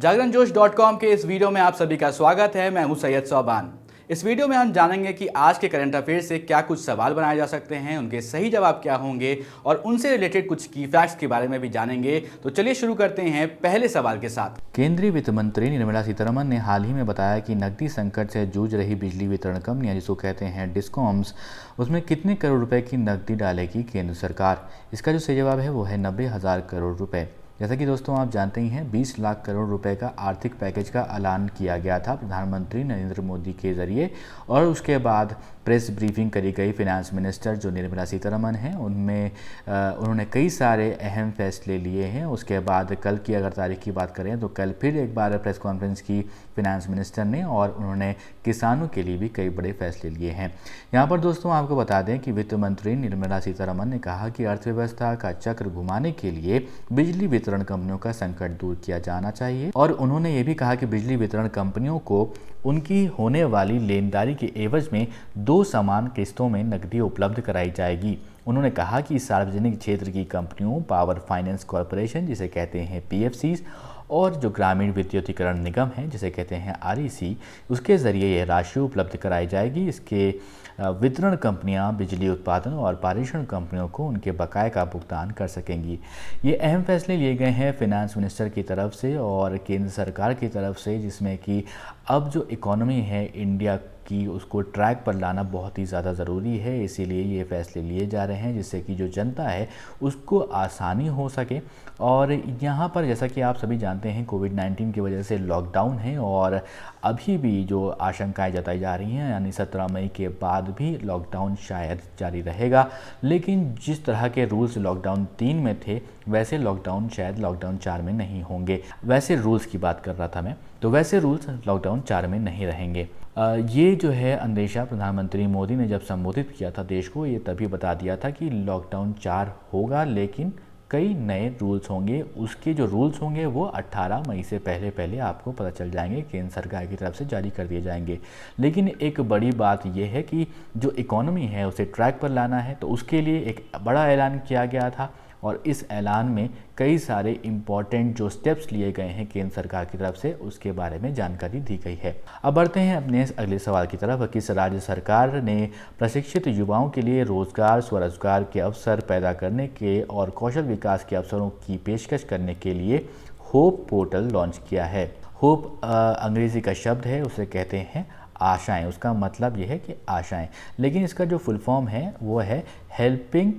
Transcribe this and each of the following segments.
जागरणजोश.com के इस वीडियो में आप सभी का स्वागत है। मैं हूं सैयद सोबान। इस वीडियो में हम जानेंगे कि आज के करंट अफेयर से क्या कुछ सवाल बनाए जा सकते हैं, उनके सही जवाब क्या होंगे और उनसे रिलेटेड कुछ की फैक्ट्स के बारे में भी जानेंगे। तो चलिए शुरू करते हैं पहले सवाल के साथ। केंद्रीय वित्त मंत्री निर्मला सीतारमण ने हाल ही में बताया कि नकदी संकट से जूझ रही बिजली वितरण कंपनियां, जिसको कहते हैं डिस्कॉम्स, उसमें कितने करोड़ रुपए की नकदी डालेगी केंद्र सरकार। इसका जो सही जवाब है वो है 90,000 करोड़ रुपए। जैसा कि दोस्तों आप जानते ही हैं, 20 लाख करोड़ रुपए का आर्थिक पैकेज का ऐलान किया गया था प्रधानमंत्री नरेंद्र मोदी के ज़रिए, और उसके बाद प्रेस ब्रीफिंग करी गई। फिनेंस मिनिस्टर जो निर्मला सीतारमण हैं उनमें उन्होंने कई सारे अहम फैसले लिए हैं। उसके बाद कल की अगर तारीख की बात करें तो कल फिर एक बार प्रेस कॉन्फ्रेंस की फिनेंस मिनिस्टर ने, और उन्होंने किसानों के लिए भी कई बड़े फैसले लिए हैं। यहाँ पर दोस्तों आपको बता दें कि वित्त मंत्री निर्मला सीतारमण ने कहा कि अर्थव्यवस्था का चक्र घुमाने के लिए बिजली वितरण कंपनियों का संकट दूर किया जाना चाहिए, और उन्होंने ये भी कहा कि बिजली वितरण कंपनियों को उनकी होने वाली लेनदारी के एवज में 2 समान किस्तों में नकदी उपलब्ध कराई जाएगी। उन्होंने कहा कि सार्वजनिक क्षेत्र की कंपनियों पावर फाइनेंस कॉरपोरेशन, जिसे कहते हैं पीएफसीज, और जो ग्रामीण विद्युतीकरण निगम है जिसे कहते हैं आरईसी, उसके ज़रिए यह राशि उपलब्ध कराई जाएगी। इसके वितरण कंपनियां बिजली उत्पादन और पारेषण कंपनियों को उनके बकाये का भुगतान कर सकेंगी। ये अहम फैसले लिए गए हैं फिनेंस मिनिस्टर की तरफ से और केंद्र सरकार की तरफ से, जिसमें कि अब जो इकोनॉमी है इंडिया की, उसको ट्रैक पर लाना बहुत ही ज़्यादा ज़रूरी है। इसीलिए ये फैसले लिए जा रहे हैं जिससे कि जो जनता है उसको आसानी हो सके। और यहाँ पर जैसा कि आप सभी जानते हैं, कोविड-19 की वजह से लॉकडाउन है और अभी भी जो आशंकाएं जताई जा रही हैं, यानी 17 मई के बाद भी लॉकडाउन शायद जारी रहेगा। लेकिन जिस तरह के रूल्स लॉकडाउन 3 में थे, वैसे लॉकडाउन शायद लॉकडाउन 4 में नहीं होंगे। वैसे रूल्स की बात कर रहा था मैं, तो वैसे रूल्स लॉकडाउन 4 में नहीं रहेंगे। ये जो है अंदेशा प्रधानमंत्री मोदी ने जब संबोधित किया था देश को, ये तभी बता दिया था कि लॉकडाउन 4 होगा, लेकिन कई नए रूल्स होंगे। उसके जो रूल्स होंगे वो 18 मई से पहले पहले आपको पता चल जाएंगे, केंद्र सरकार की तरफ से जारी कर दिए जाएंगे। लेकिन एक बड़ी बात यह है कि जो इकोनॉमी है उसे ट्रैक पर लाना है, तो उसके लिए एक बड़ा ऐलान किया गया था, और इस ऐलान में कई सारे इम्पॉर्टेंट जो स्टेप्स लिए गए हैं केंद्र सरकार की तरफ से, उसके बारे में जानकारी दी गई है। अब बढ़ते हैं अपने अगले सवाल की तरफ। किस राज्य सरकार ने प्रशिक्षित युवाओं के लिए रोजगार, स्वरोजगार के अवसर पैदा करने के और कौशल विकास के अवसरों की पेशकश करने के लिए होप पोर्टल लॉन्च किया है। होप अंग्रेजी का शब्द है, उसे कहते हैं आशाएं। उसका मतलब यह है कि आशाएं, लेकिन इसका जो फुल फॉर्म है वो है हेल्पिंग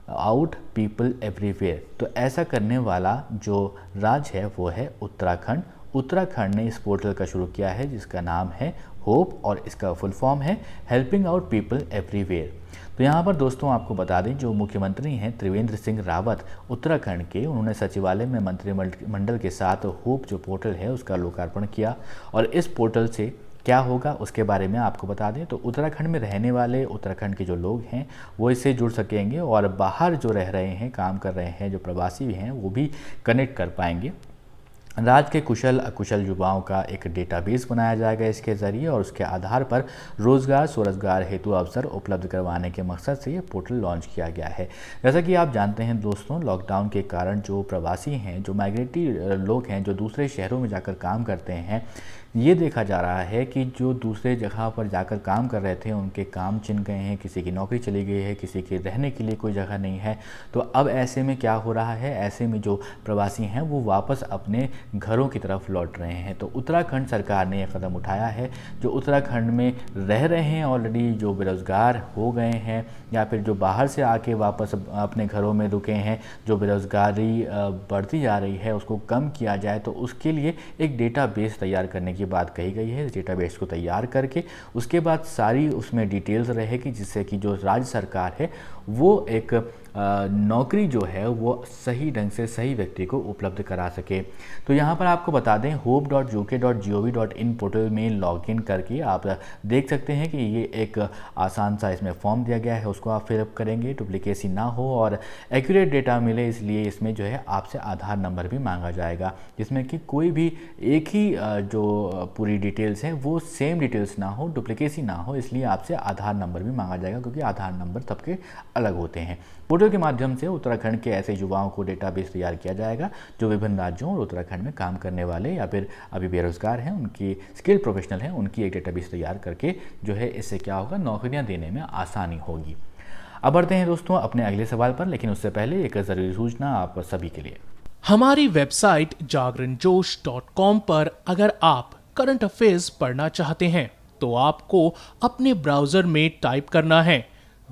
आउट पीपल एवरीवेयर। तो ऐसा करने वाला जो राज्य है वो है उत्तराखंड। उत्तराखंड ने इस पोर्टल का शुरू किया है जिसका नाम है होप, और इसका फुल फॉर्म है हेल्पिंग आउट पीपल एवरीवेयर। तो यहाँ पर दोस्तों आपको बता दें, जो मुख्यमंत्री हैं त्रिवेंद्र सिंह रावत उत्तराखंड के, उन्होंने सचिवालय में मंत्रिमंडल के साथ होप जो पोर्टल है उसका लोकार्पण किया। और इस पोर्टल से क्या होगा उसके बारे में आपको बता दें, तो उत्तराखंड में रहने वाले उत्तराखंड के जो लोग हैं वो इससे जुड़ सकेंगे, और बाहर जो रह रहे हैं, काम कर रहे हैं, जो प्रवासी भी हैं, वो भी कनेक्ट कर पाएंगे। राज्य के कुशल अकुशल युवाओं का एक डेटाबेस बनाया जाएगा इसके ज़रिए, और उसके आधार पर रोजगार स्वरोजगार हेतु अवसर उपलब्ध करवाने के मकसद से ये पोर्टल लॉन्च किया गया है। जैसा कि आप जानते हैं दोस्तों, लॉकडाउन के कारण जो प्रवासी हैं, जो माइग्रेटी लोग हैं, जो दूसरे शहरों में जाकर काम करते हैं, ये देखा जा रहा है कि जो दूसरे जगह पर जाकर काम कर रहे थे उनके काम छिन गए हैं, किसी की नौकरी चली गई है, किसी के रहने के लिए कोई जगह नहीं है। तो अब ऐसे में क्या हो रहा है, ऐसे में जो प्रवासी हैं वो वापस अपने घरों की तरफ लौट रहे हैं। तो उत्तराखंड सरकार ने यह कदम उठाया है। जो उत्तराखंड में रह रहे हैं ऑलरेडी, जो बेरोज़गार हो गए हैं या फिर जो बाहर से आके वापस अपने घरों में रुके हैं, जो बेरोज़गारी बढ़ती जा रही है उसको कम किया जाए, तो उसके लिए एक डेटाबेस तैयार करने की बात कही गई है। इस डेटाबेस को तैयार करके उसके बाद सारी उसमें डिटेल्स रहेगी, जिससे कि जो राज्य सरकार है वो एक नौकरी जो है वो सही ढंग से सही व्यक्ति को उपलब्ध करा सके। तो यहाँ पर आपको बता दें, hope.uk.gov.in पोर्टल में लॉगिन करके आप देख सकते हैं कि ये एक आसान सा इसमें फॉर्म दिया गया है, उसको आप फिलअप करेंगे, डुप्लीकेसी ना हो और एक्यूरेट डेटा मिले, इसलिए इसमें जो है आपसे आधार नंबर भी मांगा जाएगा, जिसमें कि कोई भी एक ही जो पूरी डिटेल्स हैं वो सेम डिटेल्स ना हो, डुप्लीकेसी ना हो, इसलिए आपसे आधार नंबर भी मांगा जाएगा, क्योंकि आधार नंबर सबके अलग होते हैं। पोर्टल के माध्यम से उत्तराखंड के ऐसे युवाओं को डेटाबेस तैयार किया जाएगा जो विभिन्न राज्यों और उत्तराखंड में काम करने वाले या फिर अभी बेरोजगार हैं, उनकी स्किल प्रोफेशनल हैं, उनकी एक डेटाबेस तैयार करके जो है इससे क्या होगा, नौकरियां देने में आसानी होगी। अब बढ़ते हैं दोस्तों अपने अगले सवाल पर, लेकिन उससे पहले एक ज़रूरी सूचना आप सभी के लिए। हमारी वेबसाइट jagranjosh.com पर अगर आप करंट अफेयर्स पढ़ना चाहते हैं तो आपको अपने ब्राउजर में टाइप करना है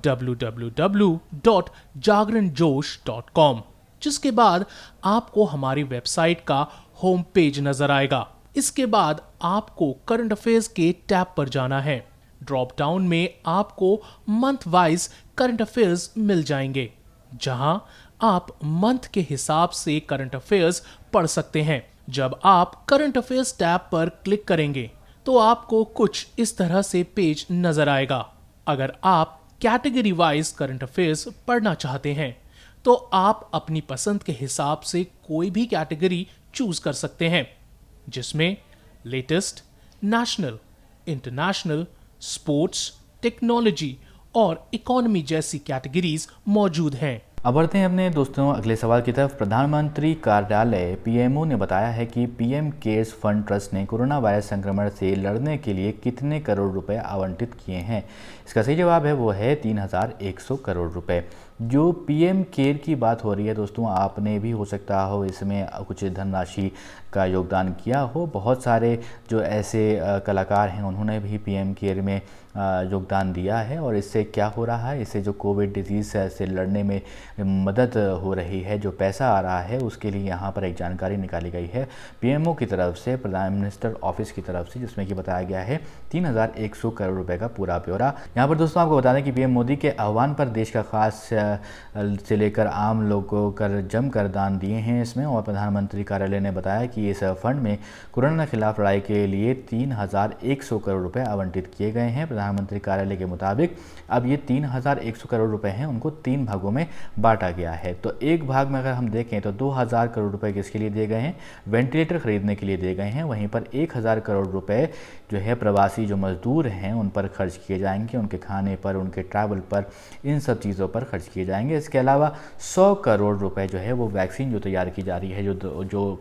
www.jagranjosh.com, जिसके बाद आपको हमारी वेबसाइट का होम पेज नजर आएगा। इसके बाद आपको करंट अफेयर्स के टैब पर जाना है। ड्रॉप डाउन में आपको मंथ वाइज करंट अफेयर्स मिल जाएंगे, जहां आप मंथ के हिसाब से करंट अफेयर्स पढ़ सकते हैं। जब आप करंट अफेयर्स टैब पर क्लिक करेंगे तो आपको कुछ इस तरह से पेज नजर आएगा। अगर आप कैटेगरी वाइज करंट अफेयर्स पढ़ना चाहते हैं तो आप अपनी पसंद के हिसाब से कोई भी कैटेगरी चूज कर सकते हैं, जिसमें latest, national, international, sports, technology और इकोनॉमी जैसी कैटेगरीज मौजूद हैं। अब बढ़ते हैं अपने दोस्तों अगले सवाल की तरफ। प्रधानमंत्री कार्यालय पीएमओ ने बताया है कि पीएम केयर्स फंड ट्रस्ट ने कोरोना वायरस संक्रमण से लड़ने के लिए कितने करोड़ रुपए आवंटित किए हैं। इसका सही जवाब है वो है 3100 करोड़ रुपए। जो पीएम केयर की बात हो रही है दोस्तों, आपने भी हो सकता हो इसमें कुछ धनराशि का योगदान किया हो। बहुत सारे जो ऐसे कलाकार हैं उन्होंने भी पीएम केयर में योगदान दिया है और इससे क्या हो रहा है, इससे जो कोविड डिजीज़ से लड़ने में मदद हो रही है, जो पैसा आ रहा है उसके लिए यहाँ पर एक जानकारी निकाली गई है पीएमओ की तरफ से, प्राइम मिनिस्टर ऑफिस की तरफ से, जिसमें कि बताया गया है 3100 करोड़ रुपए का पूरा ब्यौरा। यहाँ पर दोस्तों आपको बता दें कि पीएम मोदी के आह्वान पर देश का खास से लेकर आम लोगों को जमकर दान दिए हैं इसमें। और प्रधानमंत्री कार्यालय ने बताया कि इस फंड में कोरोना के खिलाफ लड़ाई के लिए 3100 करोड़ रुपए आवंटित किए गए हैं। प्रधानमंत्री कार्यालय के मुताबिक अब ये 3100 करोड़ रुपए हैं, उनको 3 भागों में बांटा गया है। तो एक भाग में अगर हम देखें तो 2000 करोड़ रुपए किसके लिए दिए गए हैं, वेंटिलेटर खरीदने के लिए दिए गए हैं। वहीं पर 1000 करोड़ रुपए जो है प्रवासी जो मजदूर हैं उन पर खर्च किए जाएंगे, उनके खाने पर, उनके ट्रैवल पर, इन सब चीज़ों पर खर्च किए जाएंगे। इसके अलावा 100 करोड़ रुपए जो है वो वैक्सीन जो तैयार की जा रही है जो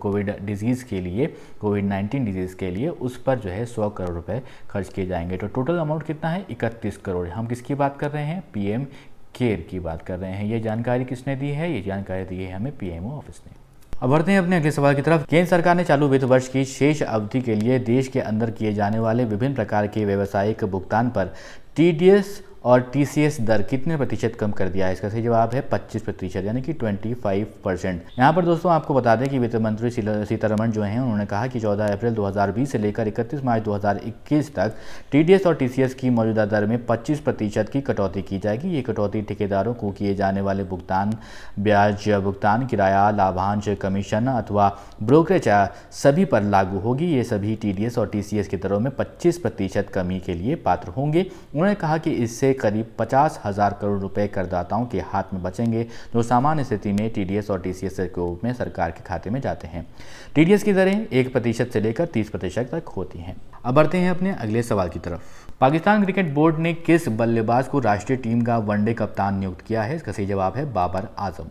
कोविड डिजीज़ के लिए, कोविड-19 डिजीज़ के लिए, उस पर जो है 100 करोड़ रुपए खर्च किए जाएंगे। तो टोटल अमाउंट कितना है, 31 करोड़। हम किसकी बात कर रहे हैं, पीएम केयर की बात कर रहे हैं। ये जानकारी किसने दी है, ये जानकारी दी है हमें पीएमओ ऑफिस ने। अब बढ़ते हैं अपने अगले सवाल की तरफ। केंद्र सरकार ने चालू वित्त वर्ष की शेष अवधि के लिए देश के अंदर किए जाने वाले विभिन्न प्रकार के व्यावसायिक भुगतान पर टीडीएस और टीसीएस दर कितने प्रतिशत कम कर दिया है। इसका सही जवाब है 25%, यानी कि 25%। यहाँ पर दोस्तों आपको बता दें कि वित्त मंत्री सीतारमण जो हैं उन्होंने कहा कि 14 अप्रैल 2020 से लेकर 31 मार्च 2021 तक टीडीएस और टीसीएस की मौजूदा दर में 25% की कटौती की जाएगी। ये कटौती ठेकेदारों को किए जाने वाले भुगतान, ब्याज भुगतान, किराया, लाभांश, कमीशन अथवा ब्रोकरेज सभी पर लागू होगी। ये सभी टीडीएस और टीसीएस की दरों में 25% कमी के लिए पात्र होंगे। उन्होंने कहा कि इससे करीब 50,000 करोड़ रुपए करदाताओं के हाथ में बचेंगे, जो सामान्य स्थिति में टीडीएस और टीसीएस के रूप में सरकार के खाते में जाते हैं। टीडीएस की दरें 1% से लेकर 30% तक होती हैं। अब बढ़ते हैं अपने अगले सवाल की तरफ। पाकिस्तान क्रिकेट बोर्ड ने किस बल्लेबाज को राष्ट्रीय टीम का वनडे कप्तान नियुक्त किया है। इसका सही जवाब है बाबर आजम।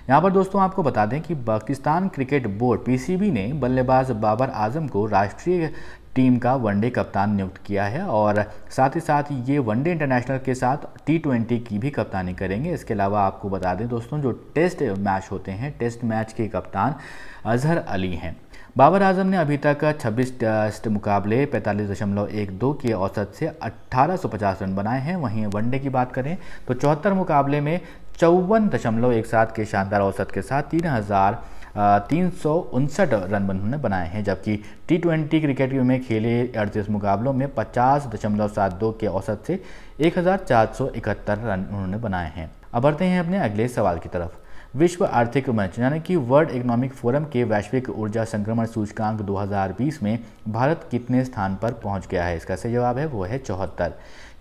यहाँ पर दोस्तों आपको बता दें कि पाकिस्तान क्रिकेट बोर्ड पीसीबी ने बल्लेबाज बाबर आजम को राष्ट्रीय टीम का वनडे कप्तान नियुक्त किया है और साथ ही साथ ये वनडे इंटरनेशनल के साथ T20 की भी कप्तानी करेंगे। इसके अलावा आपको बता दें दोस्तों, जो टेस्ट मैच होते हैं, टेस्ट मैच के कप्तान अजहर अली हैं। बाबर आजम ने अभी तक 26 टेस्ट मुकाबले 45.12 के औसत से 1850 रन बनाए हैं। वहीं वनडे की बात करें तो 74 मुकाबले में 54.17 के शानदार औसत के साथ 3,359 रन उन्होंने बनाए हैं, जबकि T20 क्रिकेट में खेले 38 मुकाबलों में 50.72 के औसत से 1,471 रन उन्होंने बनाए हैं। अब बढ़ते हैं अपने अगले सवाल की तरफ। विश्व आर्थिक मंच यानी कि वर्ल्ड इकोनॉमिक फोरम के वैश्विक ऊर्जा संक्रमण सूचकांक 2020 में भारत कितने स्थान पर पहुंच गया है। इसका सही जवाब है वो है 74।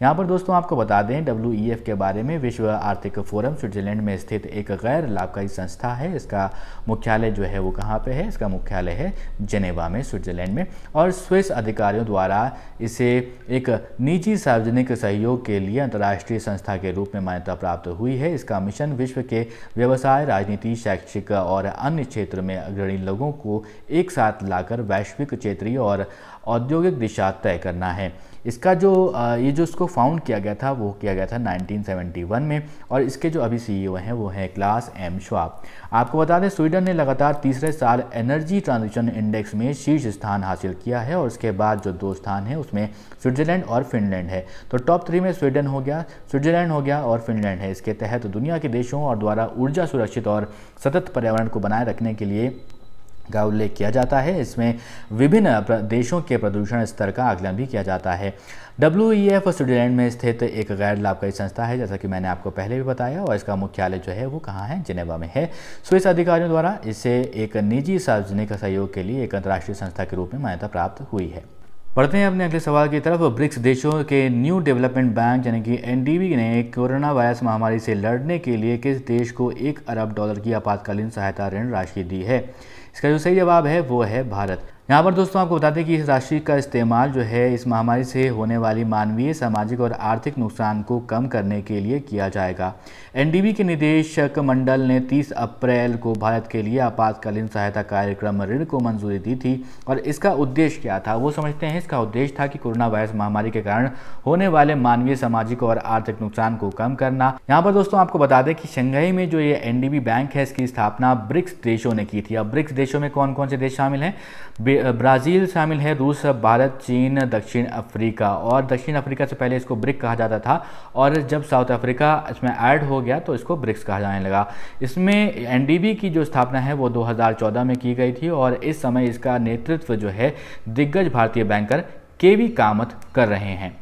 यहाँ पर दोस्तों आपको बता दें WEF के बारे में, विश्व आर्थिक फोरम स्विट्जरलैंड में स्थित एक गैर लाभकारी संस्था है। इसका मुख्यालय जो है वो कहाँ पे है? इसका मुख्यालय है जेनेवा में, स्विट्जरलैंड में। और स्विस अधिकारियों द्वारा इसे एक निजी सार्वजनिक सहयोग के लिए अंतर्राष्ट्रीय संस्था के रूप में मान्यता प्राप्त हुई है। इसका मिशन विश्व के व्यवसाय, राजनीति, शैक्षिक और अन्य क्षेत्र में अग्रणी लोगों को एक साथ लाकर वैश्विक, क्षेत्रीय और औद्योगिक दिशा तय करना है। इसका जो ये जो इसको फाउंड किया गया था वो किया गया था 1971 में, और इसके जो अभी CEO हैं वो हैं क्लास एम श्वाब। आपको बता दें स्वीडन ने लगातार तीसरे साल एनर्जी ट्रांजिशन इंडेक्स में शीर्ष स्थान हासिल किया है, और उसके बाद जो 2 स्थान हैं उसमें स्विट्जरलैंड और फिनलैंड है। तो टॉप 3 में स्वीडन हो गया, स्विट्जरलैंड हो गया और फिनलैंड है। इसके तहत दुनिया के देशों और द्वारा ऊर्जा सुरक्षित और सतत पर्यावरण को बनाए रखने के लिए का उल्लेख किया जाता है। इसमें विभिन्न देशों के प्रदूषण स्तर का आकलन भी किया जाता है। WEF स्विट्जरलैंड में स्थित एक गैर लाभकारी संस्था है, जैसा कि मैंने आपको पहले भी बताया, और इसका मुख्यालय जो है वो कहाँ है? जेनेवा में है। स्विस अधिकारियों द्वारा इसे एक निजी सार्वजनिक सहयोग के लिए एक अंतर्राष्ट्रीय संस्था के रूप में मान्यता प्राप्त हुई है। बढ़ते हैं अपने अगले सवाल की तरफ। ब्रिक्स देशों के न्यू डेवलपमेंट बैंक यानी कि NDB ने कोरोना वायरस महामारी से लड़ने के लिए किस देश को $1 अरब की आपातकालीन सहायता ऋण राशि दी है? इसका जो सही जवाब है वो है भारत। यहाँ पर दोस्तों आपको बता दें कि इस राशि का इस्तेमाल जो है इस महामारी से होने वाली मानवीय, सामाजिक और आर्थिक नुकसान को कम करने के लिए किया जाएगा। NDB के निदेशक मंडल ने 30 अप्रैल को भारत के लिए आपातकालीन सहायता कार्यक्रम ऋण को मंजूरी दी थी, और इसका उद्देश्य क्या था वो समझते हैं। इसका उद्देश्य था कि कोरोना वायरस महामारी के कारण होने वाले मानवीय, सामाजिक और आर्थिक नुकसान को कम करना। यहाँ पर दोस्तों आपको बता दें कि शंघाई में जो ये NDB बैंक है इसकी स्थापना ब्रिक्स देशों ने की थी। अब ब्रिक्स देशों में कौन कौन से देश शामिल हैं? ब्राज़ील शामिल है, रूस, भारत, चीन, दक्षिण अफ्रीका। और दक्षिण अफ्रीका से पहले इसको ब्रिक कहा जाता था, और जब साउथ अफ्रीका इसमें ऐड हो गया तो इसको ब्रिक्स कहा जाने लगा। इसमें NDB की जो स्थापना है वो 2014 में की गई थी, और इस समय इसका नेतृत्व जो है दिग्गज भारतीय बैंकर KV कामत कर रहे हैं।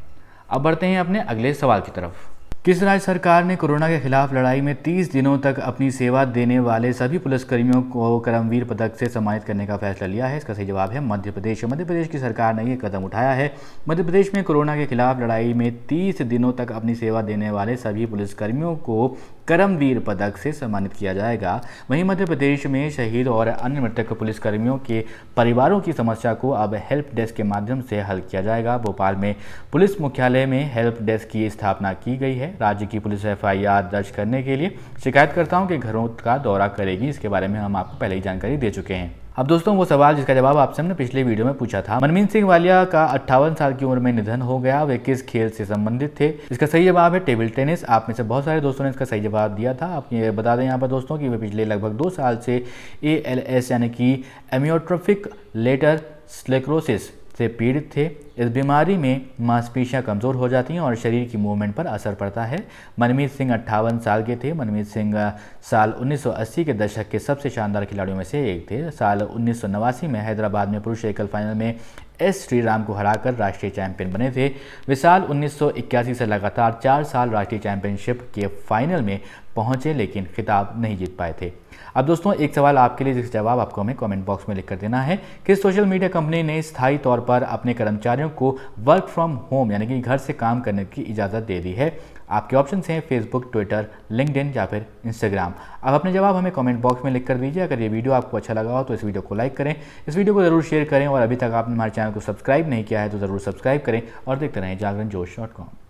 अब बढ़ते हैं अपने अगले सवाल की तरफ। किस राज्य सरकार ने कोरोना के खिलाफ लड़ाई में 30 दिनों तक अपनी सेवा देने वाले सभी पुलिसकर्मियों को करमवीर पदक से सम्मानित करने का फैसला लिया है? इसका सही जवाब है मध्य प्रदेश। मध्य प्रदेश की सरकार ने ये कदम उठाया है। मध्य प्रदेश में कोरोना के खिलाफ लड़ाई में 30 दिनों तक अपनी सेवा देने वाले सभी पुलिसकर्मियों को करमवीर पदक से सम्मानित किया जाएगा। वहीं मध्य प्रदेश में शहीद और अन्य मृतक पुलिसकर्मियों के परिवारों की समस्या को अब हेल्प डेस्क के माध्यम से हल किया जाएगा। भोपाल में पुलिस मुख्यालय में हेल्प डेस्क की स्थापना की गई है। राज्य की पुलिस FIR दर्ज करने के लिए शिकायतकर्ताओं के घरों का दौरा करेगी। इसके बारे में हम आपको पहले ही जानकारी दे चुके हैं। अब दोस्तों वो सवाल जिसका जवाब आपसे हमने पिछले वीडियो में पूछा था, मनमीत सिंह वालिया का 58 साल की उम्र में निधन हो गया, वे किस खेल से संबंधित थे? इसका सही जवाब है टेबल टेनिस। आप में से बहुत सारे दोस्तों ने इसका सही जवाब दिया था। आप ये बता दें यहाँ पर दोस्तों कि वे पिछले लगभग 2 साल से ALS यानी कि एमियोट्रोफिक लेटर स्क्लेरोसिस से पीड़ित थे। इस बीमारी में मांसपेशियां कमज़ोर हो जाती हैं और शरीर की मूवमेंट पर असर पड़ता है। मनमीत सिंह 58 साल के थे। मनमीत सिंह साल 1980 के दशक के सबसे शानदार खिलाड़ियों में से एक थे। साल 1989 में हैदराबाद में पुरुष एकल फाइनल में S श्रीराम को हराकर राष्ट्रीय चैंपियन बने थे। वे साल 1981 से लगातार 4 साल राष्ट्रीय चैंपियनशिप के फाइनल में पहुंचे, लेकिन खिताब नहीं जीत पाए थे। अब दोस्तों एक सवाल आपके लिए, जिसका जवाब आपको हमें कमेंट बॉक्स में लिख कर देना है। किस सोशल मीडिया कंपनी ने स्थायी तौर पर अपने कर्मचारियों को वर्क फ्रॉम होम यानी कि घर से काम करने की इजाज़त दे दी है? आपके ऑप्शन हैं फेसबुक, ट्विटर, लिंक्डइन या फिर इंस्टाग्राम। आप अपने जवाब हमें कमेंट बॉक्स में लिख कर दीजिए। अगर ये वीडियो आपको अच्छा लगा हो तो इस वीडियो को लाइक करें, इस वीडियो को ज़रूर शेयर करें, और अभी तक आपने हमारे चैनल को सब्सक्राइब नहीं किया है तो ज़रूर सब्सक्राइब करें और देखते रहें जागरण जोश.com।